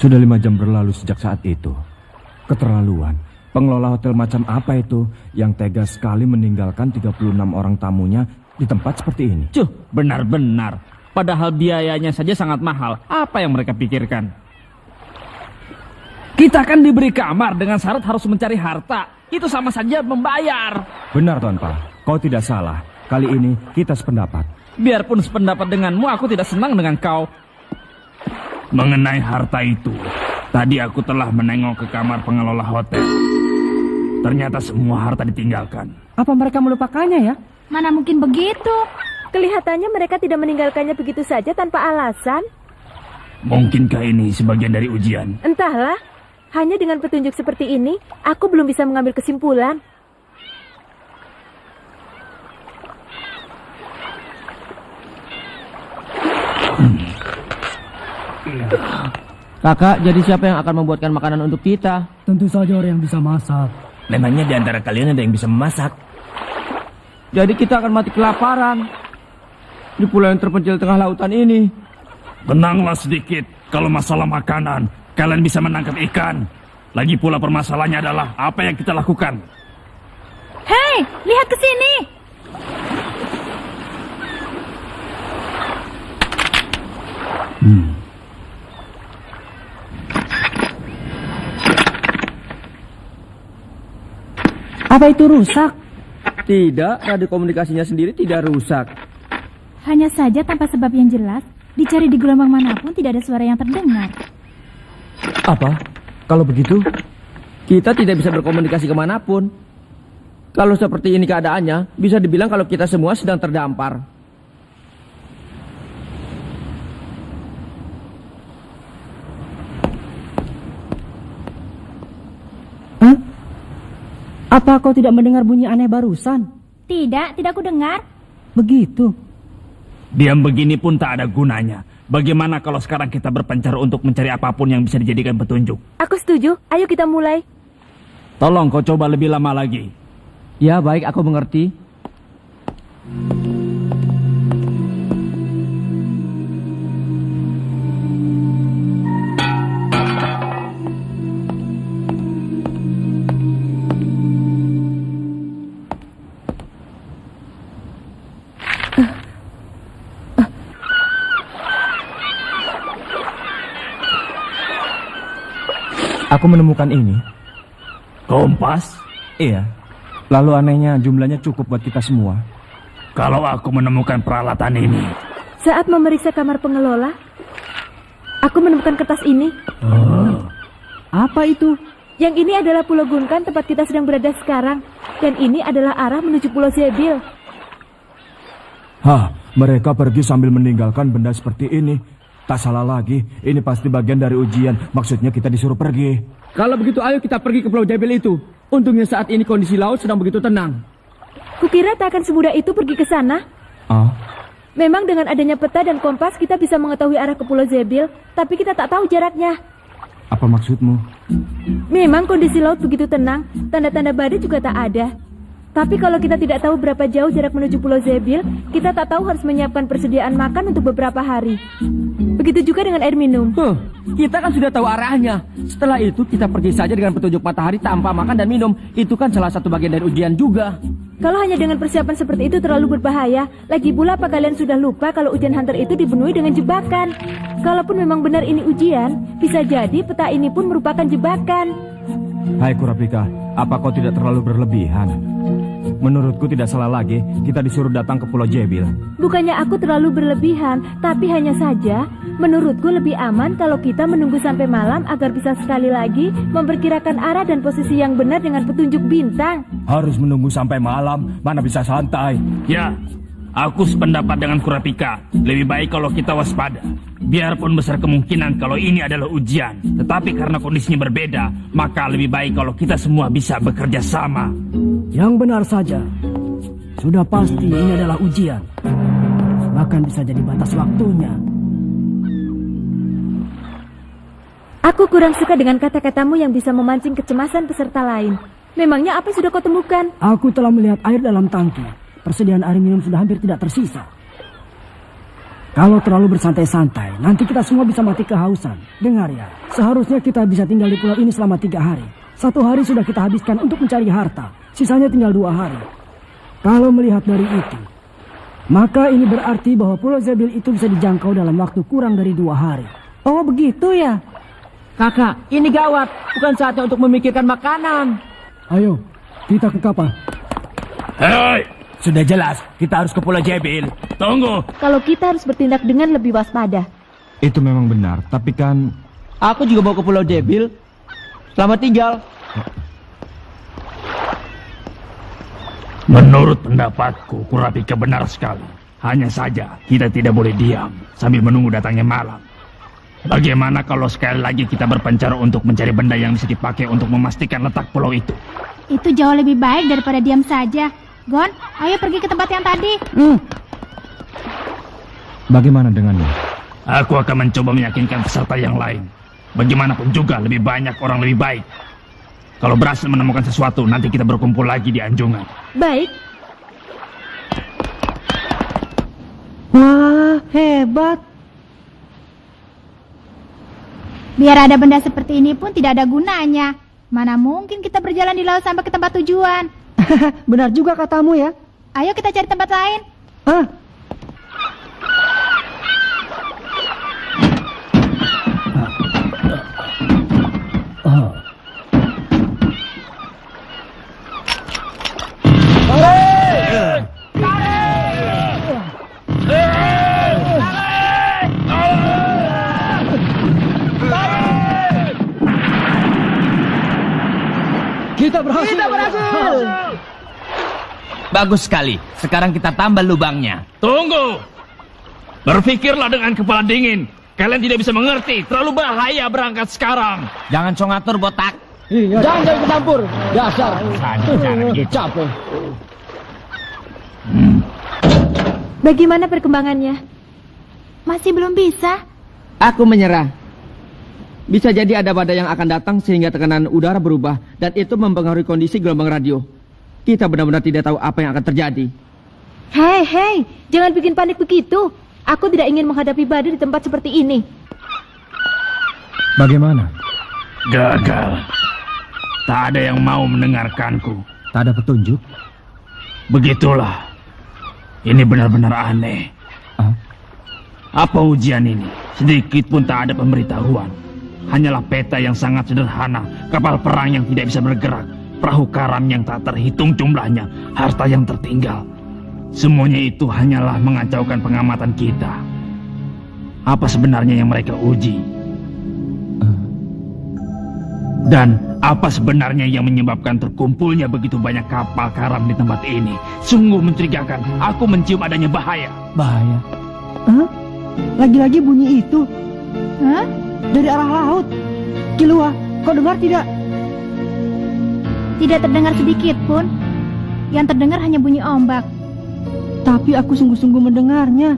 Sudah 5 jam berlalu sejak saat itu. Keterlaluan. Pengelola hotel macam apa itu yang tega sekali meninggalkan 36 orang tamunya di tempat seperti ini? Cuh, benar-benar. Padahal biayanya saja sangat mahal. Apa yang mereka pikirkan? Kita kan diberi kamar dengan syarat harus mencari harta. Itu sama saja membayar. Benar, Tuan Pa. Kau tidak salah. Kali ini kita sependapat. Biarpun sependapat denganmu, aku tidak senang dengan kau. Mengenai harta itu, tadi aku telah menengok ke kamar pengelola hotel. Ternyata semua harta ditinggalkan. Apa mereka melupakannya ya? Mana mungkin begitu? Kelihatannya mereka tidak meninggalkannya begitu saja tanpa alasan. Mungkinkah ini sebagian dari ujian? Entahlah, hanya dengan petunjuk seperti ini, aku belum bisa mengambil kesimpulan. Kakak, jadi siapa yang akan membuatkan makanan untuk kita? Tentu saja orang yang bisa masak. Memangnya di antara kalian ada yang bisa memasak? Jadi kita akan mati kelaparan di pulau yang terpencil tengah lautan ini. Tenanglah sedikit. Kalau masalah makanan, kalian bisa menangkap ikan. Lagi pula permasalahannya adalah apa yang kita lakukan. Hei, lihat ke sini. Apa itu rusak? Tidak, radio komunikasinya sendiri tidak rusak. Hanya saja tanpa sebab yang jelas, dicari di gelombang manapun tidak ada suara yang terdengar. Apa? Kalau begitu, Kita tidak bisa berkomunikasi kemanapun. Kalau seperti ini keadaannya, bisa dibilang kalau kita semua sedang terdampar. Hah? Apa kau tidak mendengar bunyi aneh barusan? Tidak ku dengar. Begitu. Diam begini pun tak ada gunanya. Bagaimana kalau sekarang kita berpencar untuk mencari apapun yang bisa dijadikan petunjuk? Aku setuju, ayo kita mulai. Tolong kau coba lebih lama lagi. Ya baik, aku mengerti. aku menemukan ini. Kompas? Iya. Lalu anehnya jumlahnya cukup buat kita semua. Kalau aku menemukan peralatan ini. Saat memeriksa kamar pengelola, aku menemukan kertas ini. Apa itu? Yang ini adalah Pulau Gunkan, tempat kita sedang berada sekarang. Dan ini adalah arah menuju Pulau Zebil. Hah, mereka pergi sambil meninggalkan benda seperti ini. Tak salah lagi, ini pasti bagian dari ujian. Maksudnya kita disuruh pergi. Kalau begitu ayo kita pergi ke Pulau Zebil itu. Untungnya saat ini kondisi laut sedang begitu tenang. Kukira tak akan semudah itu pergi ke sana. Ah, Memang dengan adanya peta dan kompas kita bisa mengetahui arah ke Pulau Zebil, tapi kita tak tahu jaraknya. apa maksudmu? Memang kondisi laut begitu tenang, tanda-tanda badai juga tak ada. Tapi kalau kita tidak tahu berapa jauh jarak menuju Pulau Zebil, kita tak tahu harus menyiapkan persediaan makan untuk beberapa hari. Begitu juga dengan air minum. Kita kan sudah tahu arahnya. Setelah itu kita pergi saja dengan petunjuk matahari tanpa makan dan minum. Itu kan salah satu bagian dari ujian juga. Kalau hanya dengan persiapan seperti itu terlalu berbahaya. Lagi pula apa kalian sudah lupa kalau ujian hunter itu dipenuhi dengan jebakan? Kalaupun memang benar ini ujian, bisa jadi peta ini pun merupakan jebakan. Hai Kurapika, apa kau tidak terlalu berlebihan? Menurutku tidak salah lagi kita disuruh datang ke Pulau Zebil. Bukannya aku terlalu berlebihan, tapi hanya saja menurutku lebih aman kalau kita menunggu sampai malam agar bisa sekali lagi memperkirakan arah dan posisi yang benar dengan petunjuk bintang. Harus menunggu sampai malam, mana bisa santai. Ya, aku sependapat dengan Kurapika. Lebih baik kalau kita waspada. Biarpun besar kemungkinan kalau ini adalah ujian, tetapi karena kondisinya berbeda, maka lebih baik kalau kita semua bisa bekerja sama. Yang benar saja. Sudah pasti ini adalah ujian. Bahkan bisa jadi batas waktunya. Aku kurang suka dengan kata-katamu yang bisa memancing kecemasan peserta lain. Memangnya apa yang sudah kau temukan? Aku telah melihat air dalam tangki. persediaan air minum sudah hampir tidak tersisa. Kalau terlalu bersantai-santai, nanti kita semua bisa mati kehausan. Dengar ya, seharusnya kita bisa tinggal di pulau ini selama 3 hari. 1 hari sudah kita habiskan untuk mencari harta, sisanya tinggal 2 hari. Kalau melihat dari itu, maka ini berarti bahwa Pulau Zebil itu bisa dijangkau dalam waktu kurang dari 2 hari. Oh begitu ya? Kakak, ini gawat. Bukan saatnya untuk memikirkan makanan. Ayo, kita ke kapal. Hei, Sudah jelas, kita harus ke Pulau Zebil. tunggu. Kalau kita harus bertindak dengan lebih waspada. Itu memang benar, tapi kan Aku juga mau ke Pulau Zebil. Selamat tinggal. Menurut pendapatku, Kurapika benar sekali. Hanya saja, kita tidak boleh diam sambil menunggu datangnya malam. Bagaimana kalau sekali lagi kita berpencar untuk mencari benda yang bisa dipakai untuk memastikan letak pulau itu? Itu jauh lebih baik daripada diam saja. Gon, ayo pergi ke tempat yang tadi. bagaimana dengannya? Aku akan mencoba meyakinkan peserta yang lain. Bagaimanapun juga lebih banyak orang lebih baik. Kalau berhasil menemukan sesuatu, nanti kita berkumpul lagi di Anjungan. Baik, Wah, hebat. Biar ada benda seperti ini pun tidak ada gunanya. Mana mungkin kita berjalan di laut sampai ke tempat tujuan. Benar juga katamu ya. Ayo kita cari tempat lain. Ah, Kita berhasil. bagus sekali. Sekarang kita tambah lubangnya. Tunggu! Berpikirlah dengan kepala dingin. Kalian tidak bisa mengerti. Terlalu bahaya berangkat sekarang. Jangan so ngatur botak. Jangan ikut campur. Dasar. Capek. bagaimana perkembangannya? Masih belum bisa. Aku menyerah. Bisa jadi ada badai yang akan datang sehingga tekanan udara berubah dan itu mempengaruhi kondisi gelombang radio. Kita benar-benar tidak tahu apa yang akan terjadi. Hei, jangan bikin panik begitu. Aku tidak ingin menghadapi badai di tempat seperti ini. Bagaimana? Gagal. Tak ada yang mau mendengarkanku. Tak ada petunjuk? Begitulah. Ini benar-benar aneh. Ah, Apa ujian ini? Sedikit pun tak ada pemberitahuan. Hanyalah peta yang sangat sederhana, kapal perang yang tidak bisa bergerak, perahu karam yang tak terhitung jumlahnya, harta yang tertinggal. Semuanya itu hanyalah mengacaukan pengamatan kita. Apa sebenarnya yang mereka uji? Dan apa sebenarnya yang menyebabkan terkumpulnya begitu banyak kapal karam di tempat ini? Sungguh mencurigakan. Aku mencium adanya bahaya. Bahaya. Hah? Lagi-lagi bunyi itu Hah? dari arah laut. Kilua, kau dengar tidak? Tidak terdengar sedikit pun. Yang terdengar hanya bunyi ombak. Tapi aku sungguh-sungguh mendengarnya.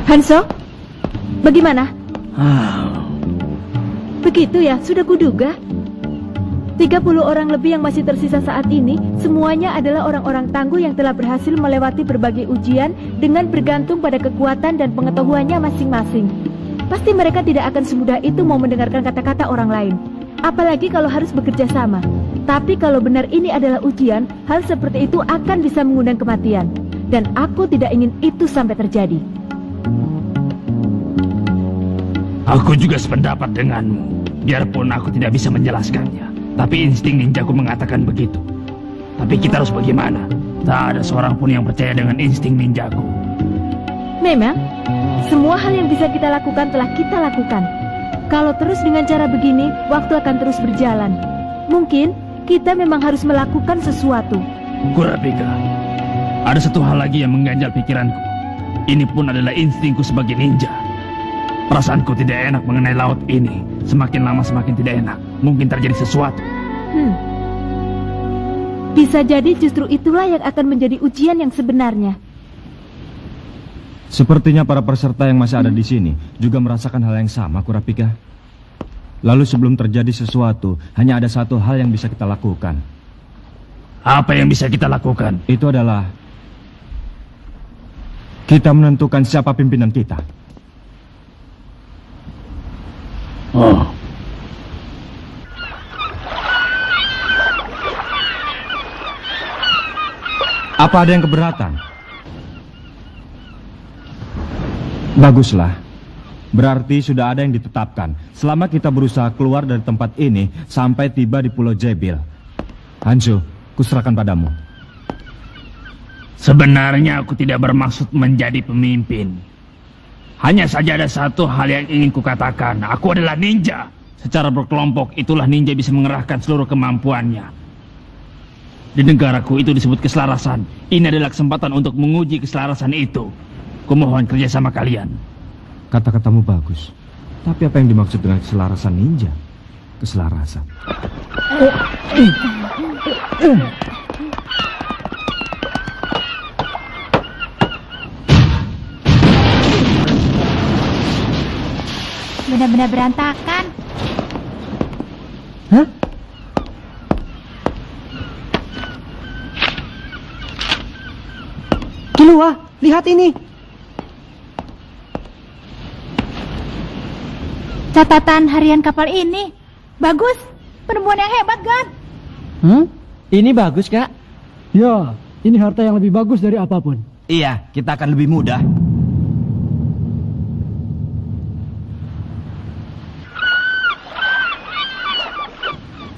Hanso, bagaimana? Begitu ya, sudah kuduga. 30 orang lebih yang masih tersisa saat ini, semuanya adalah orang-orang tangguh yang telah berhasil melewati berbagai ujian dengan bergantung pada kekuatan dan pengetahuannya masing-masing. Pasti mereka tidak akan semudah itu mau mendengarkan kata-kata orang lain. Apalagi kalau harus bekerja sama. Tapi kalau benar ini adalah ujian, hal seperti itu akan bisa mengundang kematian. Dan aku tidak ingin itu sampai terjadi. Aku juga sependapat denganmu. Biarpun aku tidak bisa menjelaskannya, tapi insting ninjaku mengatakan begitu. Tapi kita harus bagaimana? Tak ada seorang pun yang percaya dengan insting ninjaku. Memang, semua hal yang bisa kita lakukan telah kita lakukan. Kalau terus dengan cara begini, waktu akan terus berjalan. Mungkin kita memang harus melakukan sesuatu. Kurapika, ada satu hal lagi yang mengganjal pikiranku. Ini pun adalah instingku sebagai ninja. Perasaanku tidak enak mengenai laut ini. Semakin lama semakin tidak enak. Mungkin terjadi sesuatu. Bisa jadi justru itulah yang akan menjadi ujian yang sebenarnya. Sepertinya para peserta yang masih ada di sini juga merasakan hal yang sama, Kurapika. Lalu sebelum terjadi sesuatu, hanya ada satu hal yang bisa kita lakukan. Apa yang bisa kita lakukan? Itu adalah kita menentukan siapa pimpinan kita. Oh. Apa ada yang keberatan? Baguslah. Berarti sudah ada yang ditetapkan. Selama kita berusaha keluar dari tempat ini sampai tiba di Pulau Zebil. Hansu, kuserahkan padamu. Sebenarnya aku tidak bermaksud menjadi pemimpin. Hanya saja ada satu hal yang ingin kukatakan. Aku adalah ninja. Secara berkelompok, itulah ninja bisa mengerahkan seluruh kemampuannya. Di negaraku itu disebut keselarasan. Ini adalah kesempatan untuk menguji keselarasan itu. Kumohon kerjasama kalian. Kata-katamu bagus. Tapi apa yang dimaksud dengan keselarasan ninja? Keselarasan. Benar-benar berantakan. Hah? Kilua, lihat ini. Catatan harian kapal ini. Bagus. Penemuan yang hebat, Gon. Ini bagus, Kak. Ya, ini harta yang lebih bagus dari apapun. Iya, kita akan lebih mudah.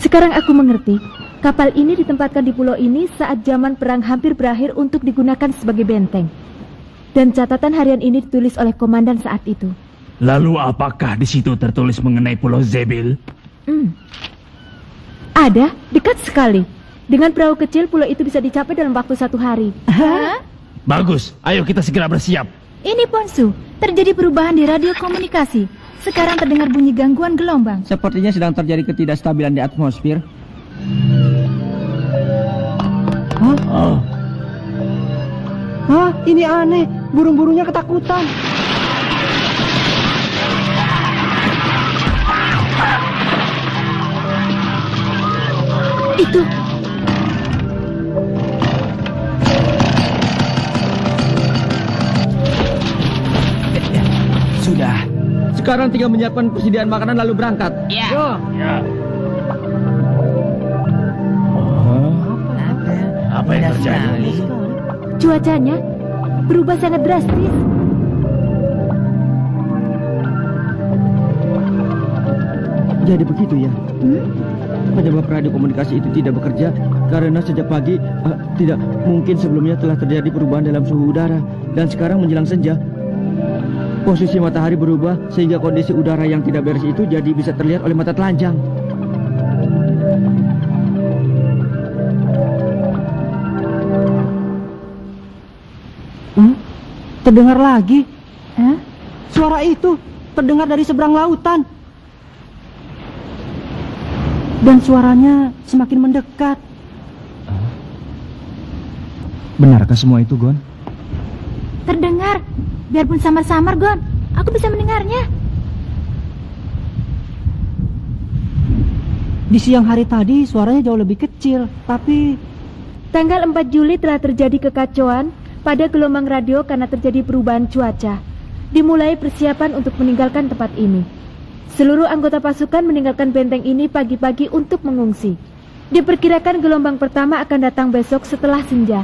Sekarang aku mengerti. Kapal ini ditempatkan di pulau ini saat zaman perang hampir berakhir untuk digunakan sebagai benteng. Dan catatan harian ini ditulis oleh komandan saat itu. Lalu apakah di situ tertulis mengenai Pulau Zebil? Ada, dekat sekali. Dengan perahu kecil, pulau itu bisa dicapai dalam waktu 1 hari. Hah? Bagus, ayo kita segera bersiap. Ini Ponsu, terjadi perubahan di radio komunikasi. Sekarang terdengar bunyi gangguan gelombang. Sepertinya sedang terjadi ketidakstabilan di atmosfer. Hah, ini aneh. Burung-burungnya ketakutan. Itu. Sudah. Sekarang tinggal menyiapkan persediaan makanan lalu berangkat. Ya. Apa yang terjadi? Cuacanya berubah sangat drastis. Jadi begitu ya. Penyebab radio komunikasi itu tidak bekerja karena sejak pagi tidak mungkin sebelumnya telah terjadi perubahan dalam suhu udara dan sekarang menjelang senja posisi matahari berubah sehingga kondisi udara yang tidak beres itu jadi bisa terlihat oleh mata telanjang. Terdengar lagi. Hah? Suara itu terdengar dari seberang lautan. Dan suaranya semakin mendekat. Benarkah semua itu, Gon? Terdengar. Biarpun samar-samar, Gon. Aku bisa mendengarnya. Di siang hari tadi suaranya jauh lebih kecil, tapi... Tanggal 4 Juli telah terjadi kekacauan pada gelombang radio karena terjadi perubahan cuaca. Dimulai persiapan untuk meninggalkan tempat ini. Seluruh anggota pasukan meninggalkan benteng ini pagi-pagi untuk mengungsi. Diperkirakan gelombang pertama akan datang besok setelah senja.